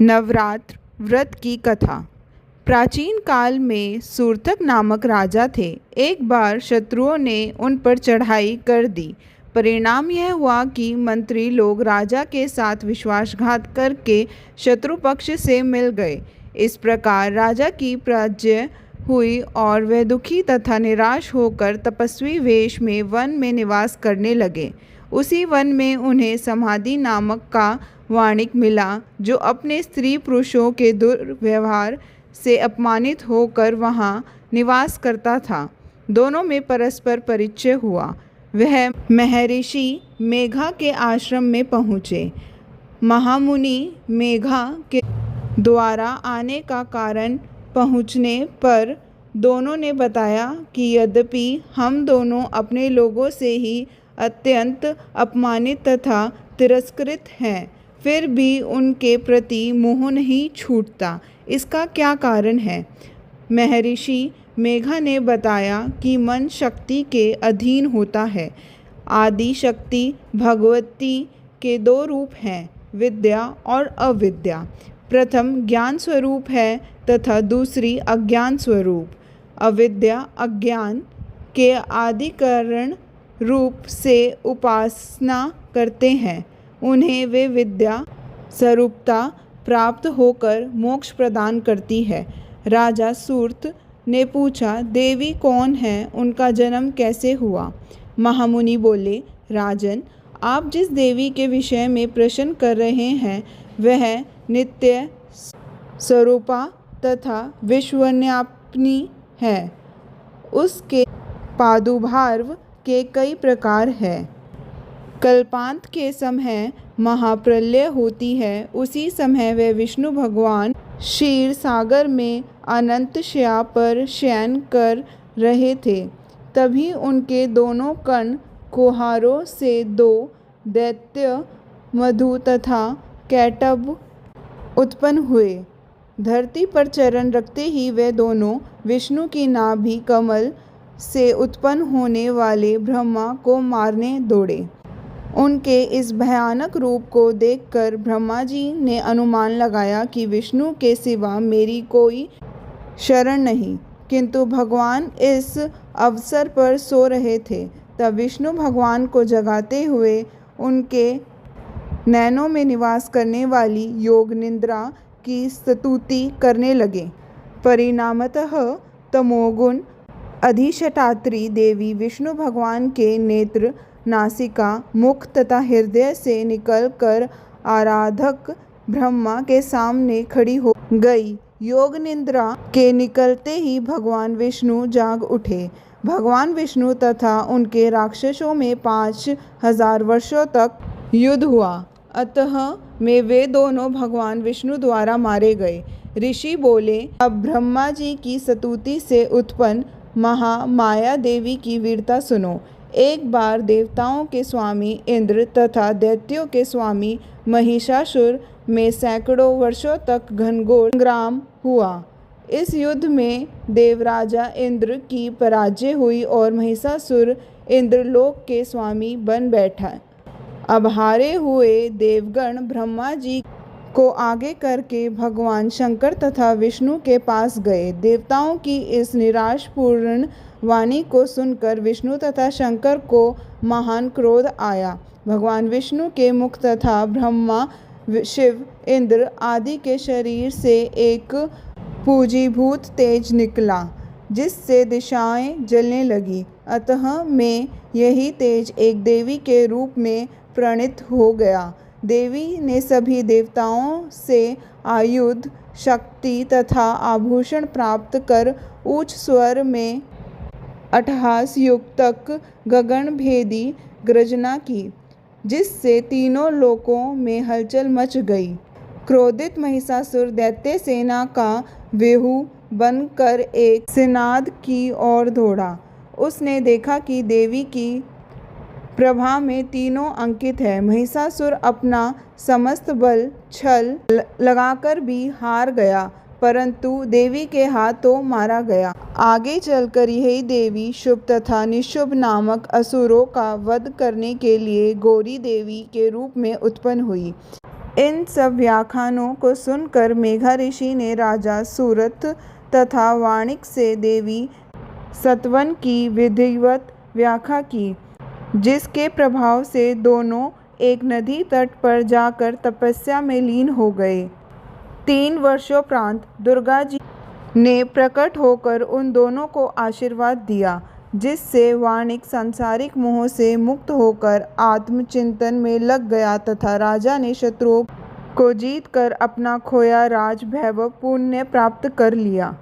नवरात्र व्रत की कथा। प्राचीन काल में सूर्तक नामक राजा थे। एक बार शत्रुओं ने उन पर चढ़ाई कर दी। परिणाम यह हुआ कि मंत्री लोग राजा के साथ विश्वासघात करके शत्रु पक्ष से मिल गए। इस प्रकार राजा की पराजय हुई और वह दुखी तथा निराश होकर तपस्वी वेश में वन में निवास करने लगे। उसी वन में उन्हें समाधि नामक का वाणिक मिला, जो अपने स्त्री पुरुषों के दुर्व्यवहार से अपमानित होकर वहाँ निवास करता था। दोनों में परस्पर परिचय हुआ। वह महर्षि मेघा के आश्रम में पहुँचे। महामुनि मेघा के द्वारा आने का कारण पहुँचने पर दोनों ने बताया कि यद्यपि हम दोनों अपने लोगों से ही अत्यंत अपमानित तथा तिरस्कृत हैं, फिर भी उनके प्रति मोह नहीं छूटता। इसका क्या कारण है? महर्षि मेघा ने बताया कि मन शक्ति के अधीन होता है। आदि शक्ति भगवती के दो रूप हैं, विद्या और अविद्या। प्रथम ज्ञान स्वरूप है तथा दूसरी अज्ञान स्वरूप। अविद्या अज्ञान के आदि कारण रूप से उपासना करते हैं। उन्हें वे विद्या स्वरूपता प्राप्त होकर मोक्ष प्रदान करती है। राजा सूर्त ने पूछा, देवी कौन है? उनका जन्म कैसे हुआ? महामुनि बोले, राजन, आप जिस देवी के विषय में प्रश्न कर रहे हैं वह नित्य स्वरूपा तथा विश्वव्यापिनी है। उसके प्रादुर्भाव के कई प्रकार हैं। कल्पांत के समय महाप्रलय होती है, उसी समय वे विष्णु भगवान क्षीर सागर में अनंत शैया पर शयन कर रहे थे। तभी उनके दोनों कर्ण कुहारों से दो दैत्य मधु तथा कैटभ उत्पन्न हुए। धरती पर चरण रखते ही वे दोनों विष्णु की नाभि कमल से उत्पन्न होने वाले ब्रह्मा को मारने दौड़े। उनके इस भयानक रूप को देखकर ब्रह्मा जी ने अनुमान लगाया कि विष्णु के सिवा मेरी कोई शरण नहीं, किंतु भगवान इस अवसर पर सो रहे थे। तब विष्णु भगवान को जगाते हुए उनके नैनों में निवास करने वाली योग निद्रा की स्तुति करने लगे। परिणामतः तमोगुण अधिष्ठात्री देवी विष्णु भगवान के नेत्र, नासिका, मुख तथा हृदय से निकलकर आराधक ब्रह्मा के सामने खड़ी हो गई। योग निद्रा के निकलते ही भगवान विष्णु जाग उठे। भगवान विष्णु तथा उनके राक्षसों में 5000 वर्षों तक युद्ध हुआ। अतः में वे दोनों भगवान विष्णु द्वारा मारे गए। ऋषि बोले, अब ब्रह्मा जी की स्तुति से उत्पन्न महामाया देवी की वीरता सुनो। एक बार देवताओं के स्वामी इंद्र तथा दैत्यों के स्वामी महिषासुर में सैकड़ों वर्षों तक घनघोर संग्राम हुआ। इस युद्ध में देवराजा इंद्र की पराजय हुई और महिषासुर इंद्रलोक के स्वामी बन बैठा। अब हारे हुए देवगण ब्रह्मा जी को आगे करके भगवान शंकर तथा विष्णु के पास गए। देवताओं की इस निराशापूर्ण वाणी को सुनकर विष्णु तथा शंकर को महान क्रोध आया। भगवान विष्णु के मुख तथा ब्रह्मा, शिव, इंद्र आदि के शरीर से एक पूंजीभूत तेज निकला, जिससे दिशाएं जलने लगी। अतः में यही तेज एक देवी के रूप में प्रणीत हो गया। देवी ने सभी देवताओं से आयुध, शक्ति तथा आभूषण प्राप्त कर उच्च स्वर में अट्टहास युक्त गगनभेदी गर्जना की, जिससे तीनों लोकों में हलचल मच गई। क्रोधित महिषासुर दैत्य सेना का व्यूह बनकर एक सिंहनाद की ओर दौड़ा। उसने देखा कि देवी की प्रभा में तीनों अंकित है। महिषासुर अपना समस्त बल छल लगाकर भी हार गया, परंतु देवी के हाथों मारा गया। आगे चलकर यही देवी शुभ तथा निशुभ नामक असुरों का वध करने के लिए गौरी देवी के रूप में उत्पन्न हुई। इन सब व्याख्यानों को सुनकर मेघा ऋषि ने राजा सूरथ तथा वाणिक से देवी सतवन की विधिवत व्याख्या की, जिसके प्रभाव से दोनों एक नदी तट पर जाकर तपस्या में लीन हो गए। 3 वर्षोपरांत दुर्गा जी ने प्रकट होकर उन दोनों को आशीर्वाद दिया, जिससे वाणिक सांसारिक मोह से मुक्त होकर आत्मचिंतन में लग गया तथा राजा ने शत्रुओं को जीतकर अपना खोया राज वैभव पुनः प्राप्त कर लिया।